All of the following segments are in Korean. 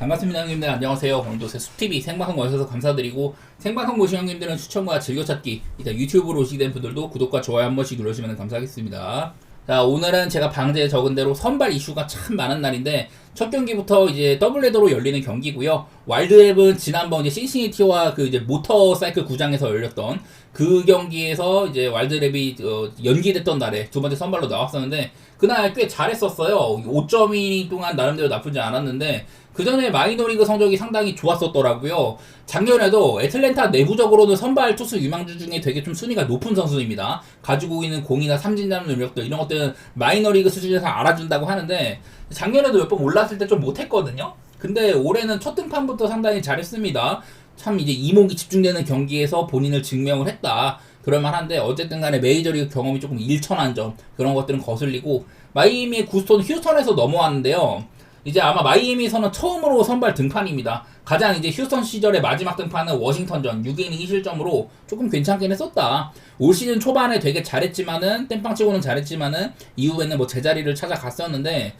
반갑습니다 형님들. 안녕하세요. 오늘도 숲TV 생방송 와주셔서 감사드리고, 생방송 보신 형님들은 추천과 즐겨찾기, 일단 유튜브로 오시게 된 분들도 구독과 좋아요 한 번씩 눌러주시면 감사하겠습니다. 자, 오늘은 제가 방제에 적은 대로 선발 이슈가 참 많은 날인데, 첫 경기부터 이제 더블헤더로 열리는 경기고요. 와일드랩은 지난번 이제 신시니티와 그 이제 모터사이클 구장에서 열렸던 그 경기에서 이제 와일드랩이 연기됐던 날에 두 번째 선발로 나왔었는데, 그날 꽤 잘했었어요. 5.2 동안 나름대로 나쁘지 않았는데, 그 전에 마이너리그 성적이 상당히 좋았었더라고요. 작년에도 애틀랜타 내부적으로는 선발 투수 유망주 중에 되게 좀 순위가 높은 선수입니다. 가지고 있는 공이나 삼진 잡는 능력들, 이런 것들은 마이너리그 수준에서 알아준다고 하는데, 작년에도 몇 번 올랐을 때 좀 못했거든요. 근데 올해는 첫 등판부터 상당히 잘했습니다. 참 이제 이목이 집중되는 경기에서 본인을 증명을 했다, 그럴만한데, 어쨌든 간에 메이저리그 경험이 조금 일천한 점, 그런 것들은 거슬리고, 마이애미의 구스톤 휴스턴에서 넘어왔는데요. 이제 아마 마이애미에서는 처음으로 선발 등판입니다. 가장 이제 휴스턴 시절의 마지막 등판은 워싱턴전 6이닝 2실점으로 조금 괜찮긴 했었다. 올 시즌 초반에 되게 잘했지만은, 땜빵치고는 잘했지만은 이후에는 뭐 제자리를 찾아갔었는데,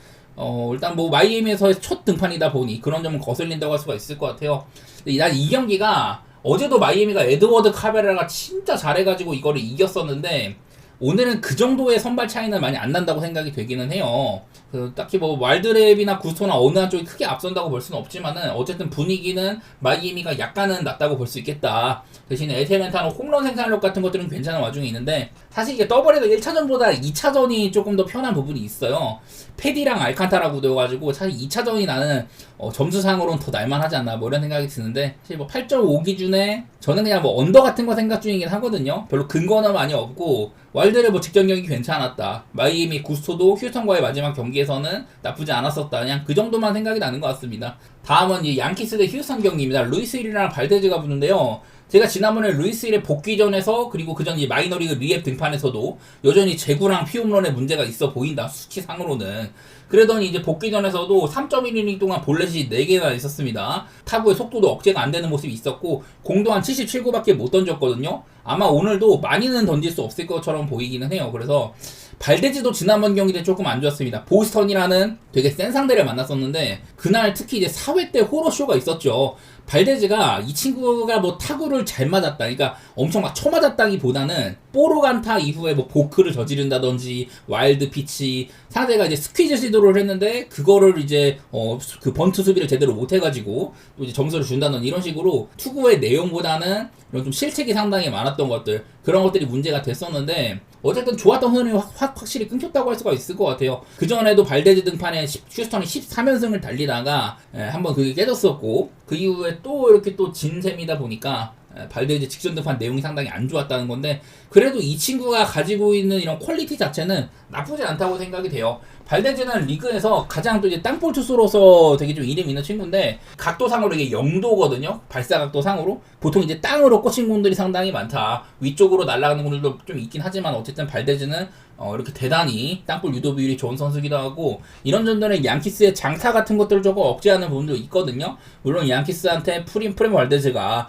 일단 뭐 마이애미에서의 첫 등판이다 보니 그런 점은 거슬린다고 할 수가 있을 것 같아요. 난 이 경기가, 어제도 마이애미가 에드워드 카베라가 진짜 잘해가지고 이거를 이겼었는데, 오늘은 그 정도의 선발 차이는 많이 안 난다고 생각이 되기는 해요. 딱히 뭐 와일드랩이나 구스토나 어느 한쪽이 크게 앞선다고 볼 수는 없지만은, 어쨌든 분위기는 마이애미가 약간은 낫다고 볼 수 있겠다. 대신에 애틀랜타는 홈런 생산력 같은 것들은 괜찮은 와중에 있는데, 사실 이게 더블헤더 1차전보다 2차전이 조금 더 편한 부분이 있어요. 패디랑 알칸타라 구도여가지고 사실 2차전이 나는 점수상으로는 더 날만하지 않나, 뭐 이런 생각이 드는데, 사실 뭐 8.5 기준에 저는 그냥 뭐 언더 같은 거 생각 중이긴 하거든요. 별로 근거는 많이 없고, 와일드랩 뭐 직전 경기 괜찮았다, 마이애미 구스토도 휴스턴과의 마지막 경기에서는 나쁘지 않았었다, 그냥 그 정도만 생각이 나는 것 같습니다. 다음은 이 양키스 대 휴스턴 경기입니다. 루이스 힐이랑 발데즈가 붙는데요. 제가 지난번에 루이스 힐의 복귀전에서, 그리고 그전 이 마이너리그 리앱 등판에서도 여전히 제구랑 피홈런에 문제가 있어 보인다, 수치상으로는. 그러더니 이제 복귀전에서도 3.1이닝 동안 볼넷이 4개나 있었습니다. 타구의 속도도 억제가 안 되는 모습이 있었고, 공도 한 77구밖에 못 던졌거든요. 아마 오늘도 많이는 던질 수 없을 것처럼 보이기는 해요. 그래서 발데즈도 지난번 경기 때 조금 안 좋았습니다. 보스턴이라는 되게 센 상대를 만났었는데, 그날 특히 이제 4회 때 호러쇼가 있었죠. 발데즈가, 이 친구가 뭐 타구를 잘 맞았다, 그러니까 엄청 막 쳐맞았다기보다는 뽀로간타 이후에 뭐 보크를 저지른다든지 와일드 피치, 상대가 이제 스퀴즈 시도를 했는데 그거를 이제 그 번트 수비를 제대로 못 해가지고 또 이제 점수를 준다는, 이런 식으로 투구의 내용보다는 이런 좀 실책이 상당히 많았던 것들, 그런 것들이 문제가 됐었는데, 어쨌든 좋았던 흐름이 확실히 끊겼다고 할 수가 있을 것 같아요. 그전에도 발데즈 등판에 휴스턴이 13연승을 달리다가 한번 그게 깨졌었고, 그 이후에 또 이렇게 또 진 셈이다 보니까 발데즈 직전 등판 내용이 상당히 안 좋았다는 건데, 그래도 이 친구가 가지고 있는 이런 퀄리티 자체는 나쁘지 않다고 생각이 돼요. 발데즈는 리그에서 가장 또 이제 땅볼 투수로서 되게 좀 이름 있는 친구인데, 각도상으로 이게 0도거든요. 발사 각도상으로. 보통 이제 땅으로 꽂힌 공들이 상당히 많다. 위쪽으로 날아가는 공들도 좀 있긴 하지만, 어쨌든 발데즈는 이렇게 대단히 땅볼 유도 비율이 좋은 선수기도 하고, 이런 점들은 양키스의 장타 같은 것들을 조금 억제하는 부분도 있거든요. 물론 양키스한테 프레모 발데즈가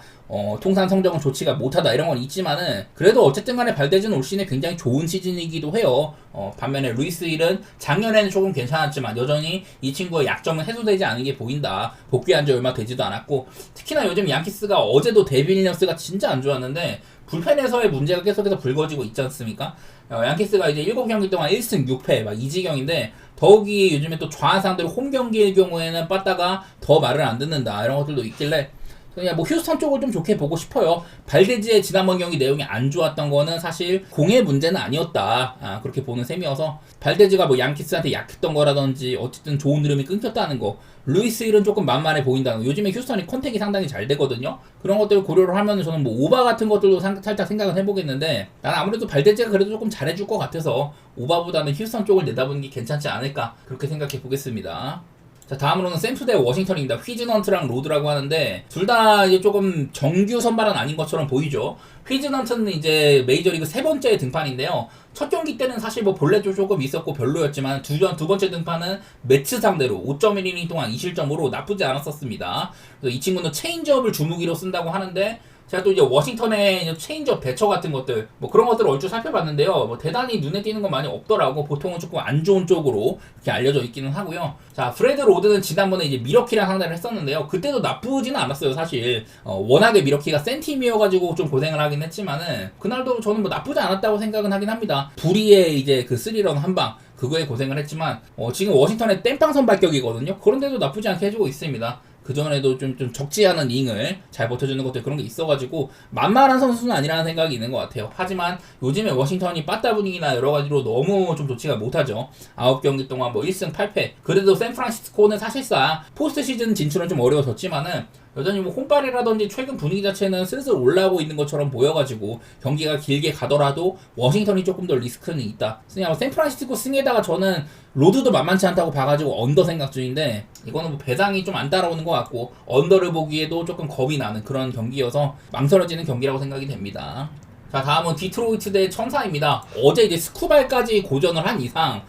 통산 성적은 좋지가 못하다, 이런 건 있지만은, 그래도 어쨌든 간에 발데즈는 올 시즌에 굉장히 좋은 시즌이기도 해요. 반면에 루이스 힐은 작년에는 조금 괜찮았지만 여전히 이 친구의 약점은 해소되지 않은 게 보인다. 복귀한 지 얼마 되지도 않았고, 특히나 요즘 양키스가, 어제도 데빌 윌리엄스가 진짜 안 좋았는데 불펜에서의 문제가 계속해서 불거지고 있지 않습니까? 양키스가 이제 7경기 동안 1승 6패 막 이지경인데, 더욱이 요즘에 또 좌한 상대로 홈 경기의 경우에는 빠따가 더 말을 안 듣는다, 이런 것들도 있길래 그냥 뭐 휴스턴 쪽을 좀 좋게 보고 싶어요. 발데즈의 지난번 경기 내용이 안 좋았던 거는 사실 공의 문제는 아니었다, 그렇게 보는 셈이어서, 발데즈가 뭐 양키스한테 약했던 거라든지 어쨌든 좋은 흐름이 끊겼다는 거, 루이스 힐은 조금 만만해 보인다는 거, 요즘에 휴스턴이 컨택이 상당히 잘 되거든요. 그런 것들을 고려를 하면 저는 뭐 오바 같은 것들도 살짝 생각은 해보겠는데, 나는 아무래도 발데즈가 그래도 조금 잘해줄 것 같아서 오바보다는 휴스턴 쪽을 내다보는 게 괜찮지 않을까, 그렇게 생각해 보겠습니다. 자, 다음으로는 샘프 대 워싱턴입니다. 휘즈넌트랑 로드라고 하는데, 둘 다 이제 조금 정규 선발은 아닌 것처럼 보이죠. 휘즈넌트는 이제 메이저리그 세 번째 등판인데요. 첫 경기 때는 사실 뭐 볼넷도 조금 있었고 별로였지만, 두 번째 등판은 매츠 상대로 5.1이닝 동안 2실점으로 나쁘지 않았었습니다. 그래서 이 친구는 체인지업을 주무기로 쓴다고 하는데, 제가 또 이제 워싱턴의 체인지업 대처 같은 것들 뭐 그런 것들을 얼추 살펴봤는데요. 뭐 대단히 눈에 띄는 건 많이 없더라고. 보통은 조금 안 좋은 쪽으로 이렇게 알려져 있기는 하고요. 자, 프레드 로드는 지난번에 이제 미러키랑 상대를 했었는데요. 그때도 나쁘지는 않았어요, 사실. 워낙에 미러키가 센 팀이어가지고 좀 고생을 하긴 했지만은 그날도 저는 뭐 나쁘지 않았다고 생각은 하긴 합니다. 불의의 이제 그 3런 한 방. 그거에 고생을 했지만 지금 워싱턴의 땜빵 선발격이거든요. 그런데도 나쁘지 않게 해주고 있습니다. 그전에도 좀 적지 않은 잉을 잘 버텨주는 것들 그런 게 있어가지고 만만한 선수는 아니라는 생각이 있는 것 같아요. 하지만 요즘에 워싱턴이 빠따 분위기나 여러 가지로 너무 좀 좋지가 못하죠. 9경기 동안 뭐 1승 8패. 그래도 샌프란시스코는 사실상 포스트 시즌 진출은 좀 어려워졌지만은 여전히 뭐 홈빨이라든지 최근 분위기 자체는 슬슬 올라오고 있는 것처럼 보여가지고 경기가 길게 가더라도 워싱턴이 조금 더 리스크는 있다. 그냥 샌프란시스코 승에다가 저는 로드도 만만치 않다고 봐가지고 언더 생각 중인데 이거는 뭐 배당이 좀 안 따라오는 것 같고 언더를 보기에도 조금 겁이 나는 그런 경기여서 망설여지는 경기라고 생각이 됩니다. 자, 다음은 디트로이트 대 천사입니다. 어제 이제 스쿠발까지 고전을 한 이상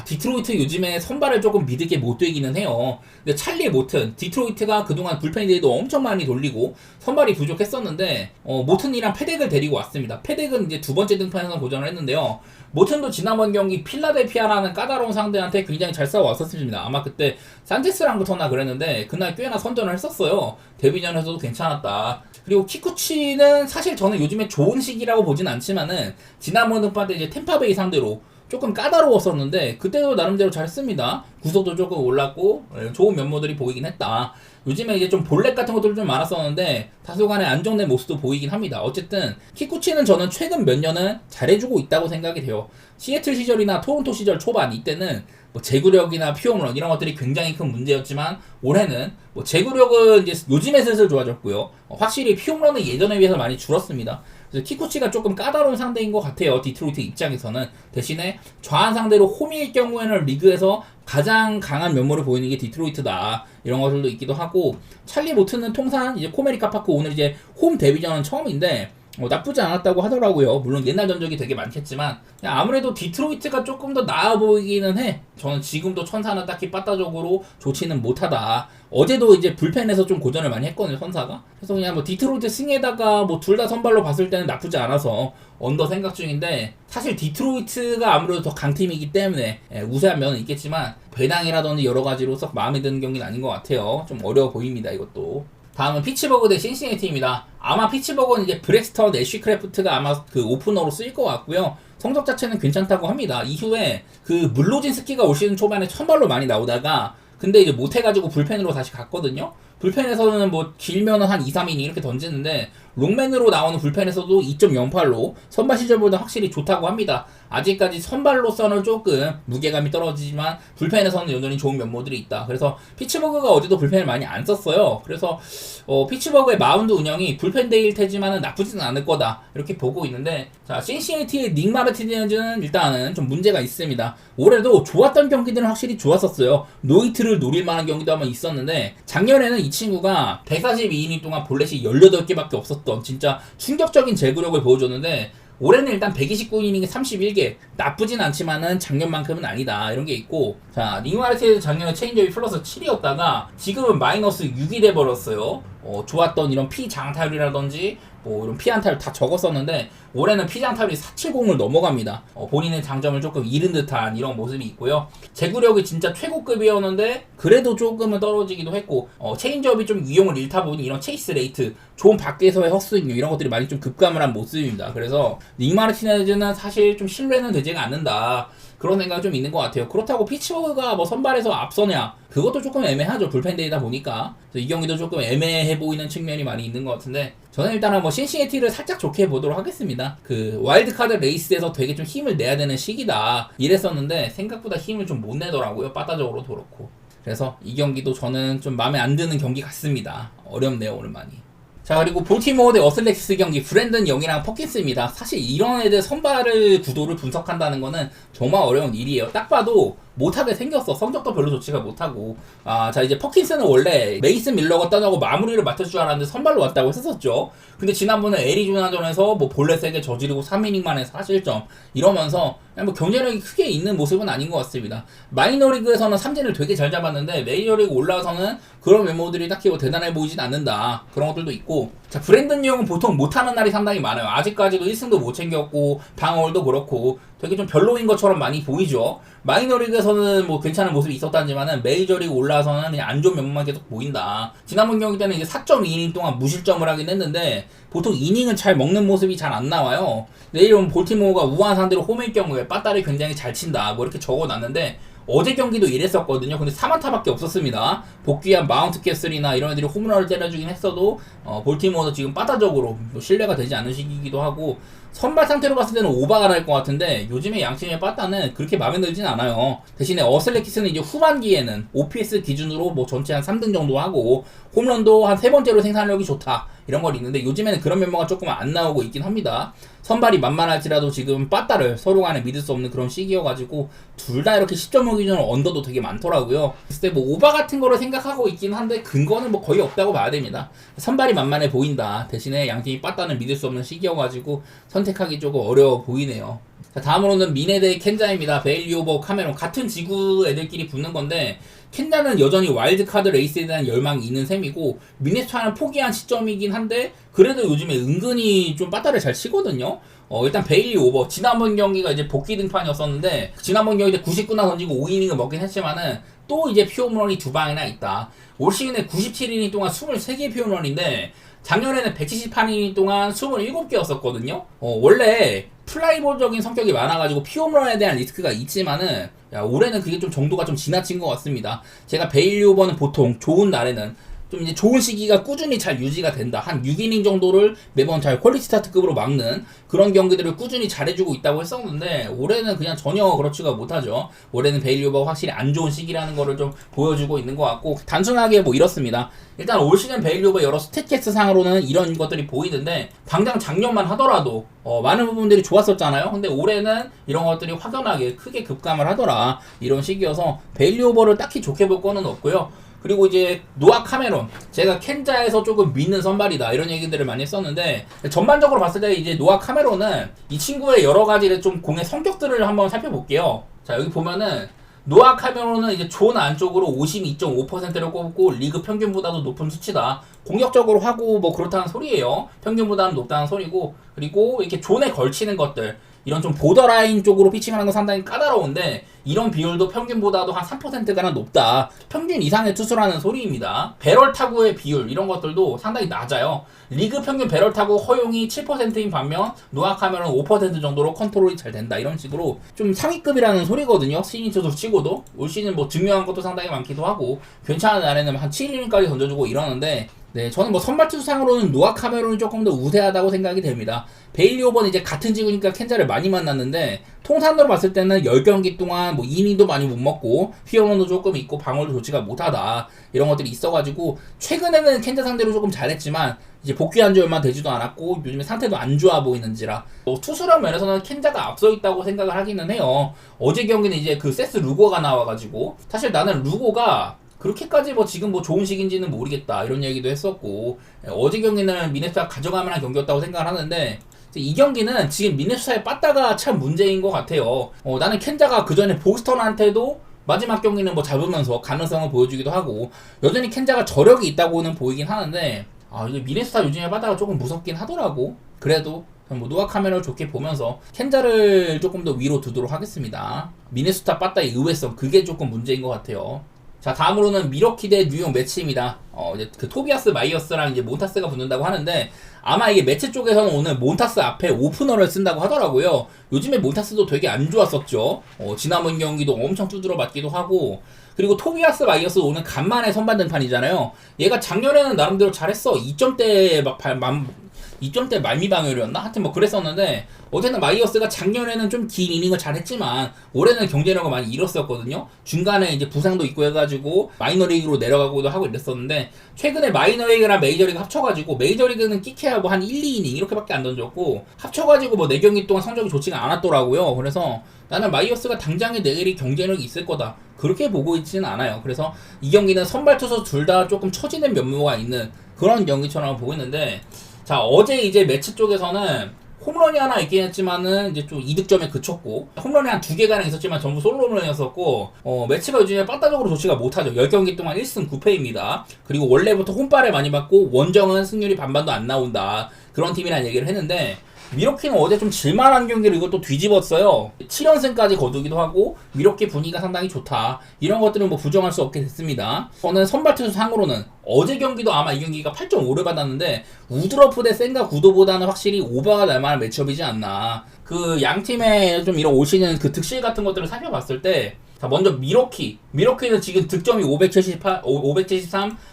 디트로이트 요즘에 선발을 조금 믿을게 못 되기는 해요. 근데 찰리 모튼, 디트로이트가 그동안 불펜데이도 엄청 많이 돌리고 선발이 부족했었는데 모튼이랑 페덱을 데리고 왔습니다. 페덱은 이제 두 번째 등판에서 고전을 했는데요. 모튼도 지난번 경기 필라델피아라는 까다로운 상대한테 굉장히 잘 싸워왔었습니다. 아마 그때 산체스랑부터나 그랬는데 그날 꽤나 선전을 했었어요. 데뷔전에서도 괜찮았다. 그리고 키쿠치는 사실 저는 요즘에 좋은 시기라고 보진 않지만은 지난번 등판 때 이제 템파베이 상대로 조금 까다로웠었는데 그때도 나름대로 잘 씁니다. 구속도 조금 올랐고 좋은 면모들이 보이긴 했다. 요즘에 이제 좀 볼넷 같은 것들도 좀 많았었는데 다소간의 안정된 모습도 보이긴 합니다. 어쨌든 키쿠치는 저는 최근 몇 년은 잘해주고 있다고 생각이 돼요. 시애틀 시절이나 토론토 시절 초반 이때는 뭐 제구력이나 피홈런 이런 것들이 굉장히 큰 문제였지만 올해는 뭐 제구력은 이제 요즘에 슬슬 좋아졌고요. 확실히 피홈런은 예전에 비해서 많이 줄었습니다. 그래서 키쿠치가 조금 까다로운 상대인 것 같아요. 디트로이트 입장에서는. 대신에 좌한 상대로 홈일 경우에는 리그에서 가장 강한 면모를 보이는 게 디트로이트다. 이런 것들도 있기도 하고 찰리 모튼은 통산 이제 코메리카 파크 오늘 이제 홈 데뷔전은 처음인데 나쁘지 않았다고 하더라고요. 물론 옛날 전적이 되게 많겠지만 아무래도 디트로이트가 조금 더 나아 보이기는 해. 저는 지금도 천사는 딱히 빠따적으로 좋지는 못하다. 어제도 이제 불펜에서 좀 고전을 많이 했거든요, 천사가. 그래서 그냥 뭐 디트로이트 승에다가 뭐 둘 다 선발로 봤을 때는 나쁘지 않아서 언더 생각 중인데 사실 디트로이트가 아무래도 더 강팀이기 때문에 우세한 면은 있겠지만 배당이라든지 여러 가지로 썩 마음에 드는 경기는 아닌 것 같아요. 좀 어려워 보입니다, 이것도. 다음은 피츠버그 대 신시내티입니다. 아마 피츠버그는 이제 브렉스턴, 애쉬크래프트가 아마 그 오프너로 쓰일 것 같고요. 성적 자체는 괜찮다고 합니다. 이후에 그 물로진스키가 올 시즌 초반에 선발로 많이 나오다가 근데 이제 못해가지고 불펜으로 다시 갔거든요. 불펜에서는 뭐 길면은 한 2, 3이닝 이렇게 던지는데 롱맨으로 나오는 불펜에서도 2.08로 선발 시절보다 확실히 좋다고 합니다. 아직까지 선발로서는 조금 무게감이 떨어지지만 불펜에서는 여전히 좋은 면모들이 있다. 그래서 피츠버그가 어제도 불펜을 많이 안 썼어요. 그래서 피츠버그의 마운드 운영이 불펜데이일 테지만은 나쁘지는 않을 거다 이렇게 보고 있는데 자 신시내티의 닉 마르티네즈는 일단은 좀 문제가 있습니다. 올해도 좋았던 경기들은 확실히 좋았었어요. 노히트를 노릴 만한 경기도 한번 있었는데 작년에는 이 친구가 142이닝 동안 볼넷이 18개밖에 없었던 진짜 충격적인 제구력을 보여줬는데 올해는 일단 129이닝에 31개 나쁘진 않지만은 작년만큼은 아니다 이런 게 있고 자 닉마르티에서 작년에 체인지업이 플러스 7이었다가 지금은 마이너스 6이 돼버렸어요. 좋았던 이런 피장타율이라든지 뭐 이런 피안타율 다 적었었는데 올해는 피장타율이 470을 넘어갑니다. 본인의 장점을 조금 잃은 듯한 이런 모습이 있고요. 제구력이 진짜 최고급이었는데 그래도 조금은 떨어지기도 했고 체인지업이 좀 위용을 잃다 보니 이런 체이스 레이트 좋은 밖에서의 헛스윙 이런 것들이 많이 좀 급감을 한 모습입니다. 그래서 닉 마르티네즈는 사실 좀 신뢰는 되지가 않는다. 그런 생각이 좀 있는 것 같아요. 그렇다고 피츠버그가 뭐 선발에서 앞서냐 그것도 조금 애매하죠. 불펜데이다 보니까 그래서 이 경기도 조금 애매해 보이는 측면이 많이 있는 것 같은데 저는 일단은 뭐 신시내티를 살짝 좋게 보도록 하겠습니다. 그 와일드카드 레이스에서 되게 좀 힘을 내야 되는 시기다 이랬었는데 생각보다 힘을 좀 못 내더라고요. 빠따적으로도 그렇고 그래서 이 경기도 저는 좀 마음에 안 드는 경기 같습니다. 어렵네요 오늘 많이. 자 그리고 볼티모어 대 어슬렉스 경기 브랜든 영이랑 퍼킨스입니다. 사실 이런 애들 선발을 구도를 분석한다는 거는 정말 어려운 일이에요. 딱 봐도 못하게 생겼어. 성적도 별로 좋지가 못하고 자 이제 퍼킨스는 원래 메이슨 밀러가 떠나고 마무리를 맡을 줄 알았는데 선발로 왔다고 했었죠. 근데 지난번에 애리조나전에서 뭐 볼넷 3개 저지르고 3이닝 만에 4실점 이러면서 뭐 경쟁력이 크게 있는 모습은 아닌 것 같습니다. 마이너리그에서는 삼진을 되게 잘 잡았는데 메이저리그 올라와서는 그런 메모들이 딱히 뭐 대단해 보이진 않는다. 그런 것들도 있고, 자, 브랜든 용은 보통 못하는 날이 상당히 많아요. 아직까지도 1승도 못 챙겼고 방어율도 그렇고 되게 좀 별로인 것처럼 많이 보이죠. 마이너리그에서는 뭐 괜찮은 모습이 있었다지만은 메이저리그 올라와서는 그냥 안 좋은 면모만 계속 보인다. 지난번 경기 때는 이제 4.2이닝 동안 무실점을 하긴 했는데 보통 이닝은 잘 먹는 모습이 잘 안 나와요. 내일은 볼티모어가 우한 상대로 홈일 경우에 빠따를 굉장히 잘 친다. 뭐 이렇게 적어놨는데 어제 경기도 이랬었거든요. 근데 4안타밖에 없었습니다. 복귀한 마운트 캐슬이나 이런 애들이 홈런을 때려주긴 했어도 볼티모어도 지금 빠따적으로 신뢰가 되지 않은 시기이기도 하고, 선발 상태로 봤을 때는 오바가 날 것 같은데 요즘에 양팀의 빠따는 그렇게 마음에 들진 않아요. 대신에 어슬레키스는 이제 후반기에는 OPS 기준으로 뭐 전체 한 3등 정도 하고 홈런도 한 3번째로 생산력이 좋다 이런 걸 있는데 요즘에는 그런 면모가 조금 안 나오고 있긴 합니다. 선발이 만만할지라도 지금 빠따를 서로 간에 믿을 수 없는 그런 시기여가지고 둘 다 이렇게 10.5 기준으로 언더도 되게 많더라고요. 글쎄 뭐 오바 같은 거를 생각하고 있긴 한데 근거는 뭐 거의 없다고 봐야 됩니다. 선발이 만만해 보인다. 대신에 양팀이 빠따는 믿을 수 없는 시기여가지고 선택하기 조금 어려워 보이네요. 자, 다음으로는 미네 대 켄자입니다. 베일리 오버 카메론 같은 지구 애들끼리 붙는 건데 켄자는 여전히 와일드카드 레이스에 대한 열망이 있는 셈이고 미네소타는 포기한 시점이긴 한데 그래도 요즘에 은근히 좀 빠따를 잘 치거든요. 일단 베일리 오버 지난번 경기가 이제 복귀 등판이었었는데 지난번 경기 때 99나 던지고 5이닝을 먹긴 했지만은 또 이제 피홈런이 2방이나 있다. 올 시즌에 97이닝 동안 23개의 피홈런인데 작년에는 178이닝 동안 27개였었거든요. 원래 플라이볼적인 성격이 많아가지고 피홈런에 대한 리스크가 있지만은 올해는 그게 좀 정도가 좀 지나친 것 같습니다. 제가 베일리 오버는 보통 좋은 날에는 좀 이제 좋은 시기가 꾸준히 잘 유지가 된다. 한 6이닝 정도를 매번 잘 퀄리티 스타트급으로 막는 그런 경기들을 꾸준히 잘해주고 있다고 했었는데 올해는 그냥 전혀 그렇지가 못하죠. 올해는 베일리 오버가 확실히 안 좋은 시기라는 거를 좀 보여주고 있는 것 같고 단순하게 뭐 이렇습니다. 일단 올 시즌 베일리 오버 여러 스탯캐스트 상으로는 이런 것들이 보이는데 당장 작년만 하더라도 많은 부분들이 좋았었잖아요. 근데 올해는 이런 것들이 확연하게 크게 급감을 하더라. 이런 시기여서 베일리 오버를 딱히 좋게 볼 거는 없고요. 그리고 이제 노아 카메론 제가 켄자에서 조금 믿는 선발이다 이런 얘기들을 많이 했었는데 전반적으로 봤을 때 이제 노아 카메론은 이 친구의 여러 가지 좀 공의 성격들을 한번 살펴볼게요. 자 여기 보면은 노아 카메론은 이제 존 안쪽으로 52.5%를 꼽고 리그 평균보다도 높은 수치다. 공격적으로 하고 뭐 그렇다는 소리예요. 평균보다는 높다는 소리고, 그리고 이렇게 존에 걸치는 것들 이런 좀 보더라인 쪽으로 피칭하는 건 상당히 까다로운데 이런 비율도 평균보다도 한 3%가나 높다. 평균 이상의 투수라는 소리입니다. 배럴 타구의 비율 이런 것들도 상당히 낮아요. 리그 평균 배럴 타구 허용이 7%인 반면 노아 카메론 5% 정도로 컨트롤이 잘 된다. 이런 식으로 좀 상위급이라는 소리거든요. 신인 투수 치고도 올 시즌 뭐 증명한 것도 상당히 많기도 하고 괜찮은 날에는 한 7이닝까지 던져주고 이러는데 네, 저는 뭐 선발 투수상으로는 노아 카메론이 조금 더 우세하다고 생각이 됩니다. 베일리 오버는 이제 같은 지구니까 켄자를 많이 만났는데 통산으로 봤을 때는 10경기 동안 뭐 이닝도 많이 못 먹고 피어런도 조금 있고 방어도 좋지가 못하다 이런 것들이 있어가지고 최근에는 켄자 상대로 조금 잘했지만 이제 복귀한 지 얼마 되지도 않았고 요즘에 상태도 안 좋아 보이는지라 투수란 면에서는 켄자가 앞서 있다고 생각을 하기는 해요. 어제 경기는 이제 그 세스 루고가 나와가지고 사실 나는 루고가 그렇게까지 뭐 지금 뭐 좋은 시기인지는 모르겠다 이런 얘기도 했었고 어제 경기는 미네소타 가져갈 만한 경기였다고 생각을 하는데 이 경기는 지금 미네소타의 빠따가 참 문제인 것 같아요. 나는 켄자가 그 전에 보스턴한테도 마지막 경기는 뭐 잡으면서 가능성을 보여주기도 하고 여전히 켄자가 저력이 있다고는 보이긴 하는데 이게 미네소타 요즘에 빠따가 조금 무섭긴 하더라고. 그래도 뭐 노아 카메라를 좋게 보면서 켄자를 조금 더 위로 두도록 하겠습니다. 미네소타 빠따의 의외성 그게 조금 문제인 것 같아요. 자 다음으로는 미러키 대 뉴욕 매치입니다. 이제 그 토비아스 마이어스랑 이제 몬타스가 붙는다고 하는데 아마 이게 매치 쪽에서는 오늘 몬타스 앞에 오프너를 쓴다고 하더라고요. 요즘에 몬타스도 되게 안 좋았었죠. 지난번 경기도 엄청 두드러 맞기도 하고 그리고 토비아스 마이어스 오늘 간만에 선발 등판이잖아요. 얘가 작년에는 나름대로 잘했어. 2점대 말미방열이었나? 하여튼 뭐 그랬었는데 어쨌든 마이어스가 작년에는 좀 긴 이닝을 잘했지만 올해는 경쟁력을 많이 잃었었거든요. 중간에 이제 부상도 있고 해가지고 마이너리그로 내려가고도 하고 이랬었는데 최근에 마이너리그랑 메이저리그 합쳐가지고 메이저리그는 끼케하고 한 1, 2이닝 이렇게밖에 안 던졌고 합쳐가지고 뭐 4경기 동안 성적이 좋지가 않았더라고요. 그래서 나는 마이어스가 당장에 내일이 경쟁력이 있을 거다 그렇게 보고 있지는 않아요. 그래서 이 경기는 선발 투수 둘 다 조금 처지는 면모가 있는 그런 경기처럼 보고 있는데 자 어제 이제 매치 쪽에서는 홈런이 하나 있긴 했지만은 이제 좀 이득점에 그쳤고, 홈런이 한 2개가량 있었지만 전부 솔로 홈런이었었고, 매치가 요즘에 빠따적으로 좋지가 못하죠. 10경기 동안 1승 9패입니다. 그리고 원래부터 홈발을 많이 받고 원정은 승률이 반반도 안 나온다. 그런 팀이라는 얘기를 했는데, 미러키는 어제 좀 질만한 경기를 이것도 뒤집었어요. 7연승까지 거두기도 하고 미러키 분위기가 상당히 좋다. 이런 것들은 뭐 부정할 수 없게 됐습니다. 저는 선발 투수 상으로는 어제 경기도 아마 이 경기가 8.5를 받았는데 우드러프 대 센가 구도보다는 확실히 오버가 날 만한 매치업이지 않나. 그 양 팀의 좀 이런 올 시즌 그 득실 같은 것들을 살펴봤을 때, 자, 먼저 미러키는 지금 득점이 573,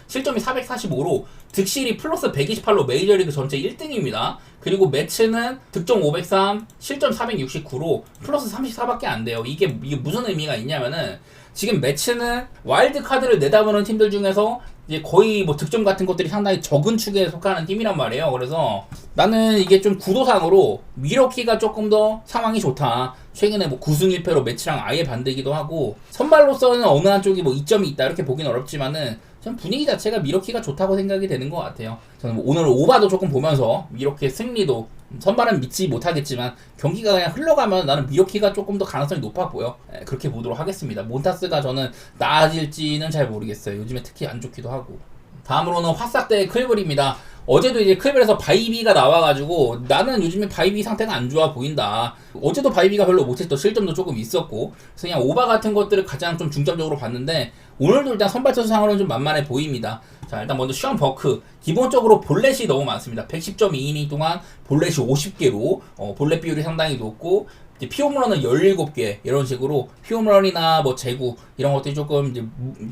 실점이 445로 득실이 플러스 128로 메이저리그 전체 1등입니다. 그리고 매츠는 득점 503, 실점 469로 플러스 34밖에 안 돼요. 이게 무슨 의미가 있냐면은, 지금 매츠는 와일드 카드를 내다보는 팀들 중에서 이제 거의 뭐 득점 같은 것들이 상당히 적은 축에 속하는 팀이란 말이에요. 그래서 나는 이게 좀 구도상으로 미러키가 조금 더 상황이 좋다. 최근에 뭐 9승 1패로 매치랑 아예 반대기도 하고, 선발로서는 어느 한쪽이 뭐 이점이 있다 이렇게 보긴 어렵지만은 전 분위기 자체가 미러키가 좋다고 생각이 되는 것 같아요. 저는 뭐 오늘 오바도 조금 보면서 미러키의 승리도, 선발은 믿지 못하겠지만 경기가 그냥 흘러가면 나는 미러키가 조금 더 가능성이 높아 보여. 그렇게 보도록 하겠습니다. 몬타스가 저는 나아질지는 잘 모르겠어요. 요즘에 특히 안 좋기도 하고. 다음으로는 화싹 대 클블입니다. 어제도 이제 클블에서 바이비가 나와가지고 나는 요즘에 바이비 상태가 안 좋아 보인다. 어제도 바이비가 별로 못했어. 실점도 조금 있었고. 그래서 그냥 오바 같은 것들을 가장 좀 중점적으로 봤는데, 오늘도 일단 선발 투수상으로는 좀 만만해 보입니다. 자, 일단 먼저 션 버크. 기본적으로 볼넷이 너무 많습니다. 110.2이닝 동안 볼넷이 50개로 볼넷 비율이 상당히 높고, 이제 피홈런은 17개, 이런 식으로 피홈런이나 뭐 제구 이런 것들이 조금 이제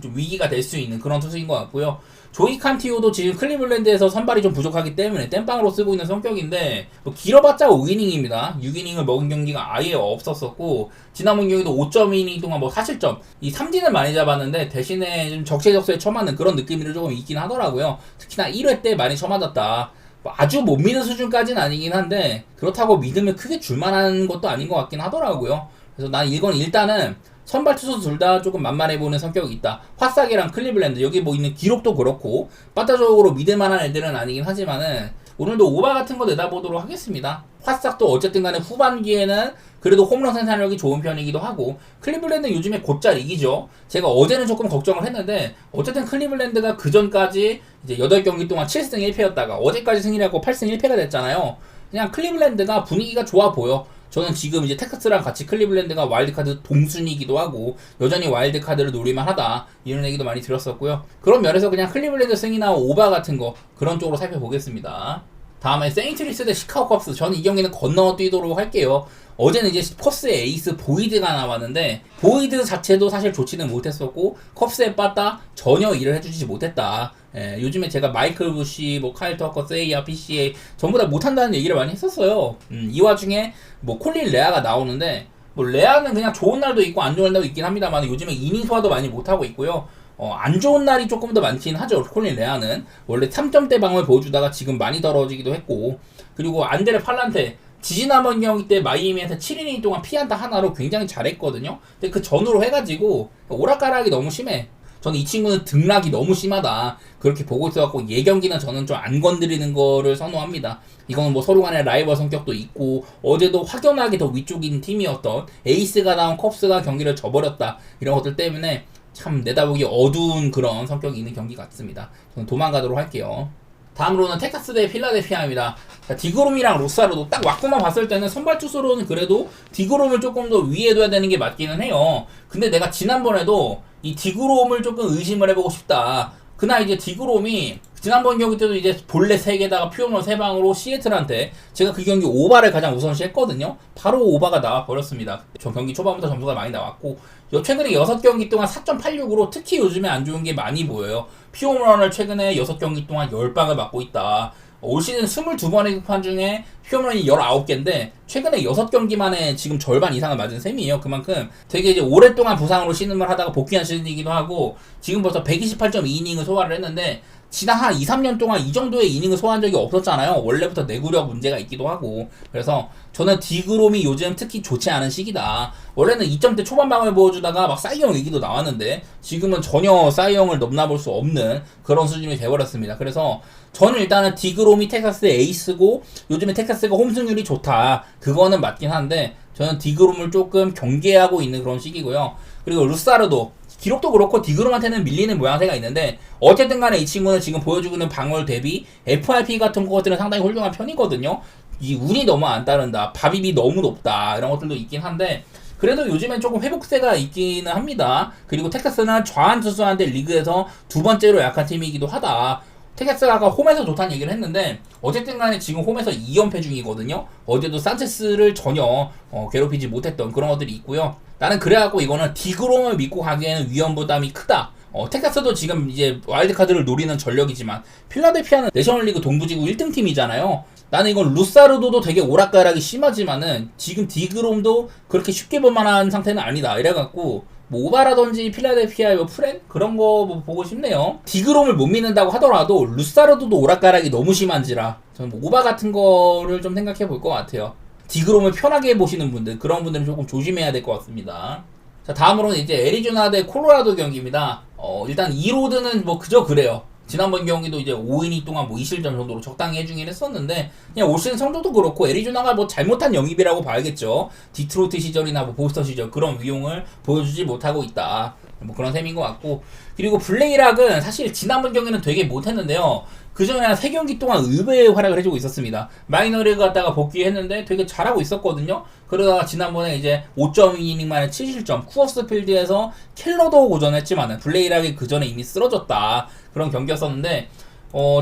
좀 위기가 될 수 있는 그런 투수인 것 같고요. 조이 칸티오도 지금 클리블랜드에서 선발이 좀 부족하기 때문에 땜빵으로 쓰고 있는 성격인데, 뭐 길어봤자 5이닝입니다. 6이닝을 먹은 경기가 아예 없었었고, 지난번 경기도 5.2이닝 동안 뭐 4실점, 이 삼진을 많이 잡았는데 대신에 좀 적재적소에 쳐맞는 그런 느낌이 조금 있긴 하더라고요. 특히나 1회 때 많이 쳐맞았다. 아주 못 믿는 수준까지는 아니긴 한데, 그렇다고 믿으면 크게 줄만한 것도 아닌 것 같긴 하더라고요. 그래서 난 이건 일단은 선발 투수 둘 다 조금 만만해보는 성격이 있다. 화싹이랑 클리블랜드, 여기 뭐 있는 기록도 그렇고 빠따적으로 믿을만한 애들은 아니긴 하지만은 오늘도 오바 같은 거 내다보도록 하겠습니다. 화싹도 어쨌든 간에 후반기에는 그래도 홈런 생산력이 좋은 편이기도 하고, 클리블랜드는 요즘에 곧잘 이기죠. 제가 어제는 조금 걱정을 했는데, 어쨌든 클리블랜드가 그 전까지 이제 8경기 동안 7승 1패였다가 어제까지 승리하고 8승 1패가 됐잖아요. 그냥 클리블랜드가 분위기가 좋아 보여. 저는 지금 이제 텍사스랑 같이 클리블랜드가 와일드카드 동순이기도 하고 여전히 와일드카드를 노릴만 하다, 이런 얘기도 많이 들었었고요. 그런 면에서 그냥 클리블랜드 승이나 오바 같은 거 그런 쪽으로 살펴보겠습니다. 다음에 세인트루이스 대 시카고 컵스. 저는 이 경기는 건너뛰도록 할게요. 어제는 이제 컵스의 에이스 보이드가 나왔는데, 보이드 자체도 사실 좋지는 못했었고 컵스에 빠따 전혀 일을 해주지 못했다. 요즘에 제가 마이클 부시, 뭐 카일 터커, 세이야, PCA 전부 다 못한다는 얘기를 많이 했었어요. 이 와중에 뭐 콜린 레아가 나오는데, 뭐 레아는 그냥 좋은 날도 있고 안 좋은 날도 있긴 합니다만 요즘에 이닝 소화도 많이 못하고 있고요. 안 좋은 날이 조금 더 많긴 하죠. 콜린 레아는 원래 3점대 방어를 보여주다가 지금 많이 떨어지기도 했고, 그리고 안드레 팔란테 지지난번 경기 때 마이애미에서 7이닝 동안 피안타 하나로 굉장히 잘했거든요. 근데 그 전후로 해가지고 오락가락이 너무 심해. 저는 이 친구는 등락이 너무 심하다, 그렇게 보고 있어갖고 예경기는 저는 좀 안 건드리는 거를 선호합니다. 이거는 뭐 서로 간에 라이벌 성격도 있고, 어제도 확연하게 더 위쪽인 팀이었던 에이스가 나온 컵스가 경기를 져버렸다, 이런 것들 때문에 참 내다보기 어두운 그런 성격이 있는 경기 같습니다. 저는 도망가도록 할게요. 다음으로는 텍사스 대 필라델피아입니다. 디그롬이랑 로사로도 딱 왔구만 봤을 때는 선발 투수로는 그래도 디그롬을 조금 더 위에 둬야 되는 게 맞기는 해요. 근데 내가 지난번에도 이 디그롬을 조금 의심을 해보고 싶다. 그날 이제 디그롬이 지난번 경기 때도 이제 볼넷 3개다가 피홈런 3방으로 시애틀한테 제가 그 경기 오바를 가장 우선시 했거든요. 바로 오바가 나와버렸습니다. 저 경기 초반부터 점수가 많이 나왔고, 최근에 6경기 동안 4.86으로 특히 요즘에 안 좋은 게 많이 보여요. 피홈런을 최근에 6경기 동안 10방을 맞고 있다. 올 시즌 22번의 급판 중에 피홈런이 19개인데 최근에 6경기 만에 지금 절반 이상을 맞은 셈이에요. 그만큼 되게 이제 오랫동안 부상으로 신음을 하다가 복귀한 시즌이기도 하고, 지금 벌써 128.2이닝을 소화를 했는데 지난 한 2, 3년 동안 이 정도의 이닝을 소화한 적이 없었잖아요. 원래부터 내구력 문제가 있기도 하고. 그래서 저는 디그롬이 요즘 특히 좋지 않은 시기다. 원래는 2점대 초반방을 보여주다가 막 사이영 위기도 나왔는데 지금은 전혀 사이영을 넘나볼 수 없는 그런 수준이 돼버렸습니다. 그래서 저는 일단은 디그롬이 텍사스의 에이스고 요즘에 텍사스가 홈승률이 좋다. 그거는 맞긴 한데 저는 디그롬을 조금 경계하고 있는 그런 시기고요. 그리고 루사르도 기록도 그렇고 디그롬한테는 밀리는 모양새가 있는데 어쨌든 간에 이 친구는 지금 보여주고 있는 방어율 대비 FRP 같은 것들은 상당히 훌륭한 편이거든요. 이 운이 너무 안 따른다, 밥입이 너무 높다 이런 것들도 있긴 한데 그래도 요즘엔 조금 회복세가 있기는 합니다. 그리고 텍사스는 좌한 투수한테 리그에서 두 번째로 약한 팀이기도 하다. 텍사스가 아까 홈에서 좋다는 얘기를 했는데 어쨌든 간에 지금 홈에서 2연패 중이거든요. 어제도 산체스를 전혀 괴롭히지 못했던 그런 것들이 있고요. 나는 그래갖고 이거는 디그롬을 믿고 가기에는 위험 부담이 크다. 텍사스도 지금 이제 와일드카드를 노리는 전력이지만 필라델피아는 내셔널리그 동부지구 1등 팀이잖아요. 나는 이건 루사르도도 되게 오락가락이 심하지만은 지금 디그롬도 그렇게 쉽게 볼만한 상태는 아니다. 이래갖고 뭐 오바라든지 필라델피아의 뭐 프렌 그런 거 뭐 보고 싶네요. 디그롬을 못 믿는다고 하더라도 루사르도도 오락가락이 너무 심한지라 저는 뭐 오바 같은 거를 좀 생각해 볼 것 같아요. 디그롬을 편하게 보시는 분들 그런 분들은 조금 조심해야 될 것 같습니다. 자, 다음으로는 이제 애리조나 대 콜로라도 경기입니다. 일단 이로드는 뭐 그저 그래요. 지난번 경기도 이제 5이닝 동안 뭐 2실점 정도로 적당히 해주긴 했었는데 그냥 올 시즌 성적도 그렇고 애리조나가 뭐 잘못한 영입이라고 봐야겠죠. 디트로이트 시절이나 뭐 보스턴 시절 그런 위용을 보여주지 못하고 있다. 뭐 그런 셈인 것 같고 그리고 블레이락은 사실 지난번 경기는 되게 못했는데요. 그전에 한 3경기 동안 의외의 활약을 해주고 있었습니다. 마이너리그 갔다가 복귀했는데 되게 잘하고 있었거든요. 그러다가 지난번에 이제 5.2이닝 만에 7실점 쿠어스 필드에서 켈러도 고전했지만은 블레이락이 그전에 이미 쓰러졌다. 그런 경기였었는데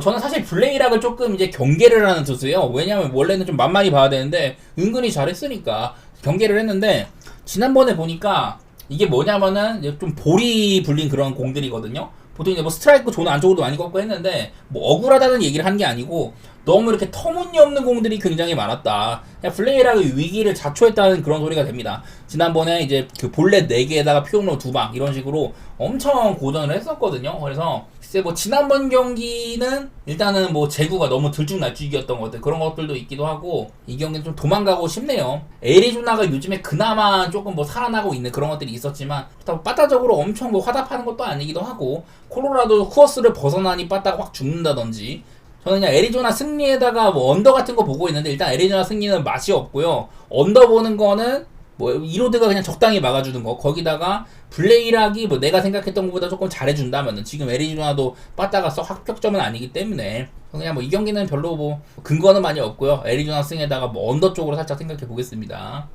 저는 사실 블레이락을 조금 이제 경계를 하는 투수예요. 왜냐면 원래는 좀 만만히 봐야 되는데 은근히 잘했으니까 경계를 했는데 지난번에 보니까 이게 뭐냐면은 좀 볼이 불린 그런 공들이거든요. 보통 이제 뭐 스트라이크 존 안쪽으로도 많이 꺾고 했는데 뭐 억울하다는 얘기를 한 게 아니고 너무 이렇게 터무니없는 공들이 굉장히 많았다. 블레이락의 위기를 자초했다는 그런 소리가 됩니다. 지난번에 이제 그 볼넷 4개에다가 피홈런 2방 이런 식으로 엄청 고전을 했었거든요. 그래서 글쎄 뭐 지난번 경기는 일단은 뭐 제구가 너무 들쭉날쭉이었던 것들 그런 것들도 있기도 하고 이 경기는 좀 도망가고 싶네요. 애리조나가 요즘에 그나마 조금 뭐 살아나고 있는 그런 것들이 있었지만 그렇다고 빠따적으로 엄청 뭐 화답하는 것도 아니기도 하고 콜로라도 쿠어스를 벗어나니 빠따가 확 죽는다든지 저는 그냥 애리조나 승리에다가 뭐 언더 같은 거 보고 있는데 일단 애리조나 승리는 맛이 없고요. 언더 보는 거는 뭐 이로드가 그냥 적당히 막아주는 거 거기다가 블레이락이 뭐 내가 생각했던 것보다 조금 잘해준다면은 지금 애리조나도 빠따가 썩 합격점은 아니기 때문에 그냥 뭐 이 경기는 별로 뭐 근거는 많이 없고요. 애리조나 승에다가 뭐 언더 쪽으로 살짝 생각해 보겠습니다.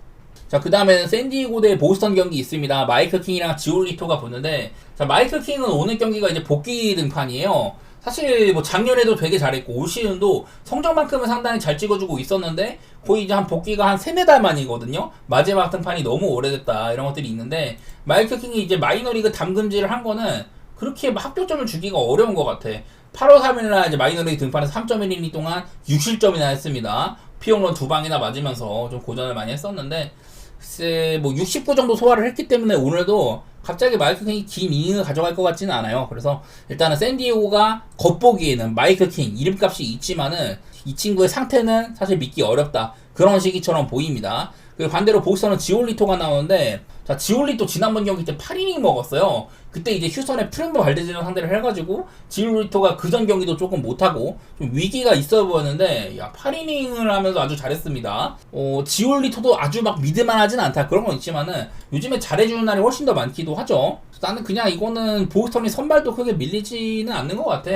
자, 그 다음에는 샌디에고 대 보스턴 경기 있습니다. 마이클 킹이랑 지올리토가 붙는데 자, 마이클 킹은 오늘 경기가 이제 복귀 등판이에요. 사실 뭐 작년에도 되게 잘했고 올 시즌도 성적만큼은 상당히 잘 찍어주고 있었는데 거의 이제 한 복귀가 한 3-4달 만이거든요. 마지막 등판이 너무 오래됐다 이런 것들이 있는데 마이클 킹이 이제 마이너리그 담금질을 한 거는 그렇게 합격점을 주기가 어려운 것 같아. 8월 3일날 이제 마이너리그 등판에서 3.1이닝 동안 6실점이나 했습니다. 피홈런 2방이나 맞으면서 좀 고전을 많이 했었는데 글쎄 뭐 69 정도 소화를 했기 때문에 오늘도 갑자기 마이클 킹이 긴 이닝을 가져갈 것 같지는 않아요. 그래서 일단은 샌디에고가 겉보기에는 마이클 킹 이름값이 있지만은 이 친구의 상태는 사실 믿기 어렵다. 그런 시기처럼 보입니다. 그리고 반대로 보스턴은 지올리토가 나오는데 자, 지올리토 지난번 경기 때 8이닝 먹었어요. 그때 이제 휴스턴의 프랭버 발데즈랑 상대를 해가지고 지올리토가 그전 경기도 조금 못하고 좀 위기가 있어 보였는데 야 8이닝을 하면서 아주 잘했습니다. 지올리토도 아주 막 믿을만 하진 않다. 그런 건 있지만은 요즘에 잘해주는 날이 훨씬 더 많기도 하죠. 나는 그냥 이거는 보스턴이 선발도 크게 밀리지는 않는 것 같아.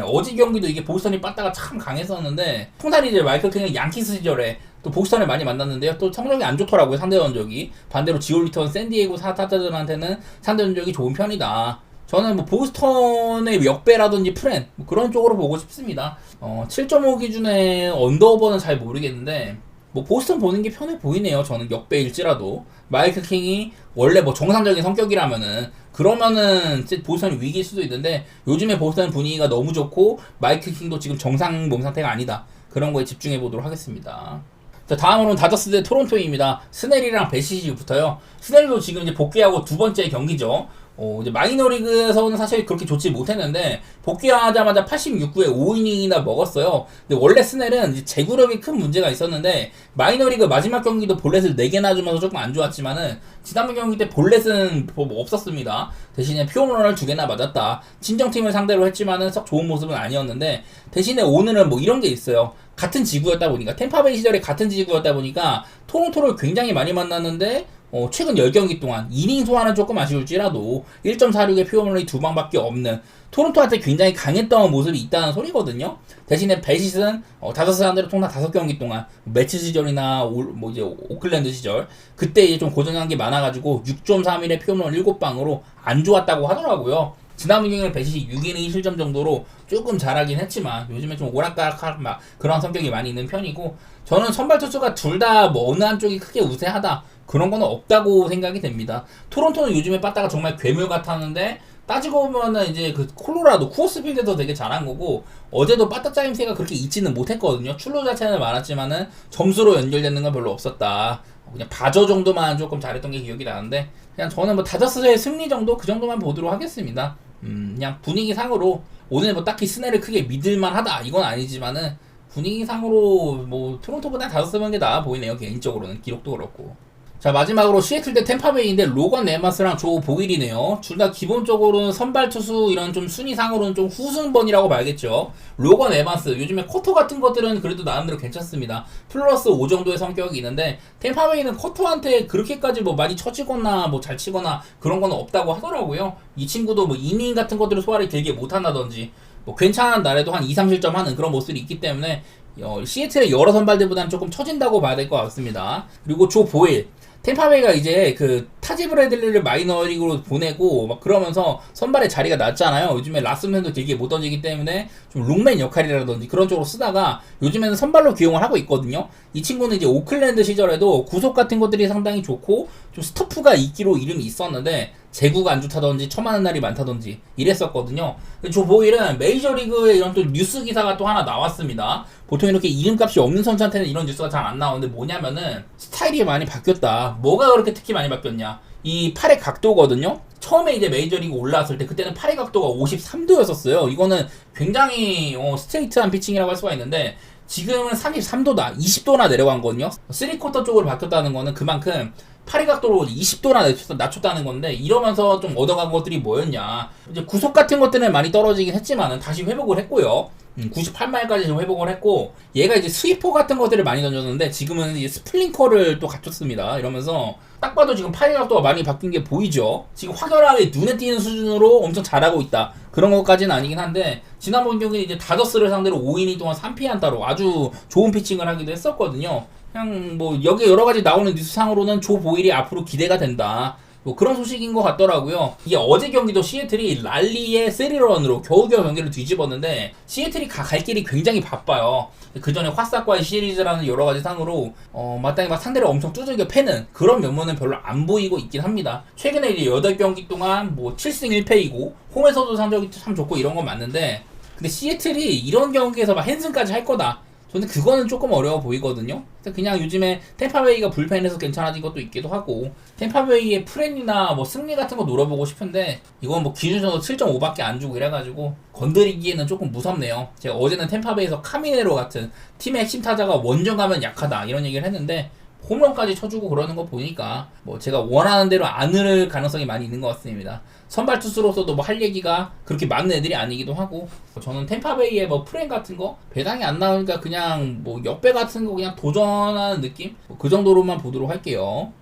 어제 경기도 이게 보스턴이 빠따가 참 강했었는데 통산 이제 마이클 킹은 양키스 시절에 또 보스턴을 많이 만났는데요. 또 성적이 안 좋더라고요. 상대 전적이. 반대로 지올리턴 샌디에고 타자들한테는 상대 전적이 좋은 편이다. 저는 뭐 보스턴의 역배라든지 프렌 뭐 그런 쪽으로 보고 싶습니다. 7.5 기준의 언더오버는 잘 모르겠는데 뭐 보스턴 보는 게 편해 보이네요. 저는 역배일지라도 마이클 킹이 원래 뭐 정상적인 성격이라면은 그러면은 보스턴이 위기일 수도 있는데 요즘에 보스턴 분위기가 너무 좋고 마이클 킹도 지금 정상 몸 상태가 아니다. 그런 거에 집중해 보도록 하겠습니다. 자, 다음으로는 다저스 대 토론토입니다. 스넬이랑 베시지 붙어요. 스넬도 지금 이제 복귀하고 두 번째 경기죠. 이제 마이너리그에서는 사실 그렇게 좋지 못했는데 복귀하자마자 86구에 5이닝이나 먹었어요. 근데 원래 스넬은 이제 제구력이 큰 문제가 있었는데 마이너리그 마지막 경기도 볼넷을 4개나 주면서 조금 안 좋았지만은 지난번 경기 때 볼넷은 뭐 없었습니다. 대신에 피홈런을 2개나 맞았다. 친정팀을 상대로 했지만은 썩 좋은 모습은 아니었는데 대신에 오늘은 뭐 이런 게 있어요. 같은 지구였다 보니까 템파베이 시절에 같은 지구였다 보니까 토론토를 굉장히 많이 만났는데 최근 10경기 동안 이닝 소화는 조금 아쉬울지라도 1.46의 피홈런이 2방밖에 없는 토론토한테 굉장히 강했던 모습이 있다는 소리거든요. 대신에 베시스는 다섯 상대로 통산 5경기 동안 매치 시절이나 뭐 이제 오클랜드 시절 그때 이제 좀 고전한 게 많아가지고 6.31의 피홈런 7방으로 안 좋았다고 하더라고요. 지난번 경기는 베시시 6이닝 실점 정도로 조금 잘하긴 했지만 요즘에 좀 오락가락 막 그런 성격이 많이 있는 편이고 저는 선발 투수가 둘 다 뭐 어느 한쪽이 크게 우세하다 그런 거는 없다고 생각이 됩니다. 토론토는 요즘에 빠따가 정말 괴물 같았는데 따지고 보면은 이제 그 콜로라도 쿠어스필드에서 되게 잘한 거고 어제도 빠따 짜임새가 그렇게 있지는 못했거든요. 출루 자체는 많았지만은 점수로 연결되는 건 별로 없었다. 그냥 바저 정도만 조금 잘했던 게 기억이 나는데 그냥 저는 뭐 다저스의 승리 정도 그 정도만 보도록 하겠습니다. 그냥 분위기상으로 오늘 뭐 딱히 스넬을 크게 믿을만하다 이건 아니지만은 분위기상으로 뭐 토론토보다 다저스 게 나아 보이네요. 개인적으로는 기록도 그렇고. 자 마지막으로 시애틀 대 템파베이인데 로건 네마스랑 조 보일이네요. 둘 다 기본적으로는 선발 투수 이런 좀 순위상으로는 좀 후순번이라고 봐야겠죠. 로건 에반스 요즘에 커터 같은 것들은 그래도 나름대로 괜찮습니다. 플러스 5 정도의 성격이 있는데 템파베이는 커터한테 그렇게까지 뭐 많이 처지거나 뭐 잘 치거나 그런 건 없다고 하더라고요. 이 친구도 뭐 이닝 같은 것들을 소화를 길게 못한다든지 뭐 괜찮은 날에도 한 2, 3실점 하는 그런 모습이 있기 때문에 시애틀의 여러 선발들보다는 조금 처진다고 봐야 될 것 같습니다. 그리고 조 보일 템파베이가 이제 그 타지 브래들리를 마이너리그로 보내고 막 그러면서 선발의 자리가 낮잖아요. 요즘에 라스맨도 되게 못 던지기 때문에 좀 롱맨 역할이라든지 그런 쪽으로 쓰다가 요즘에는 선발로 기용을 하고 있거든요. 이 친구는 이제 오클랜드 시절에도 구속 같은 것들이 상당히 좋고 좀 스토프가 있기로 이름이 있었는데 제구가 안 좋다든지 처맞는 날이 많다든지 이랬었거든요. 조 보일은 메이저리그에 이런 또 뉴스 기사가 또 하나 나왔습니다. 보통 이렇게 이름값이 없는 선수한테는 이런 뉴스가 잘 안 나오는데 뭐냐면은 스타일이 많이 바뀌었다. 뭐가 그렇게 특히 많이 바뀌었냐? 이 팔의 각도거든요. 처음에 이제 메이저리그 올라왔을 때 그때는 팔의 각도가 53도였었어요. 이거는 굉장히 스트레이트한 피칭이라고 할 수가 있는데 지금은 33도다, 20도나 내려간 거거든요. 3쿼터 쪽으로 바뀌었다는 거는 그만큼 팔의 각도로 20도나 낮췄다는 건데 이러면서 좀 얻어간 것들이 뭐였냐. 이제 구속 같은 것들은 많이 떨어지긴 했지만은 다시 회복을 했고요. 98마일까지 좀 회복을 했고 얘가 이제 스위퍼 같은 것들을 많이 던졌는데 지금은 이제 스플링커를 또 갖췄습니다. 이러면서 딱 봐도 지금 팔의 각도가 많이 바뀐 게 보이죠. 지금 확연하게 눈에 띄는 수준으로 엄청 잘하고 있다. 그런 것까지는 아니긴 한데 지난번 경기는 이제 다저스를 상대로 5이닝 동안 3피안타로 아주 좋은 피칭을 하기도 했었거든요. 그냥 뭐 여기 여러 가지 나오는 뉴스상으로는 조 보일이 앞으로 기대가 된다. 뭐 그런 소식인 것 같더라고요. 이게 어제 경기도 시애틀이 랄리의 3런으로 겨우겨우 경기를 뒤집었는데 시애틀이 갈 길이 굉장히 바빠요. 그 전에 화싹과의 시리즈라는 여러 가지 상으로 마땅히 막 상대를 엄청 두들겨 패는 그런 면모는 별로 안 보이고 있긴 합니다. 최근에 이제 8경기 동안 뭐 7승 1패이고 홈에서도 성적이 참 좋고 이런 건 맞는데 근데 시애틀이 이런 경기에서 막 핸승까지 할 거다. 저는 그거는 조금 어려워 보이거든요. 그냥 요즘에 템파베이가 불펜에서 괜찮아진 것도 있기도 하고 템파베이의 프렌이나 뭐 승리 같은 거 노려보고 싶은데 이건 뭐 기준적으로 7.5밖에 안 주고 이래가지고 건드리기에는 조금 무섭네요. 제가 어제는 템파베이에서 카미네로 같은 팀의 핵심 타자가 원정 가면 약하다 이런 얘기를 했는데 홈런까지 쳐주고 그러는 거 보니까 뭐 제가 원하는 대로 안 흐를 가능성이 많이 있는 것 같습니다. 선발 투수로서도 뭐 할 얘기가 그렇게 많은 애들이 아니기도 하고 저는 템파베이의 뭐 프렌 같은 거 배당이 안 나오니까 그냥 뭐 역배 같은 거 그냥 도전하는 느낌? 그 정도로만 보도록 할게요.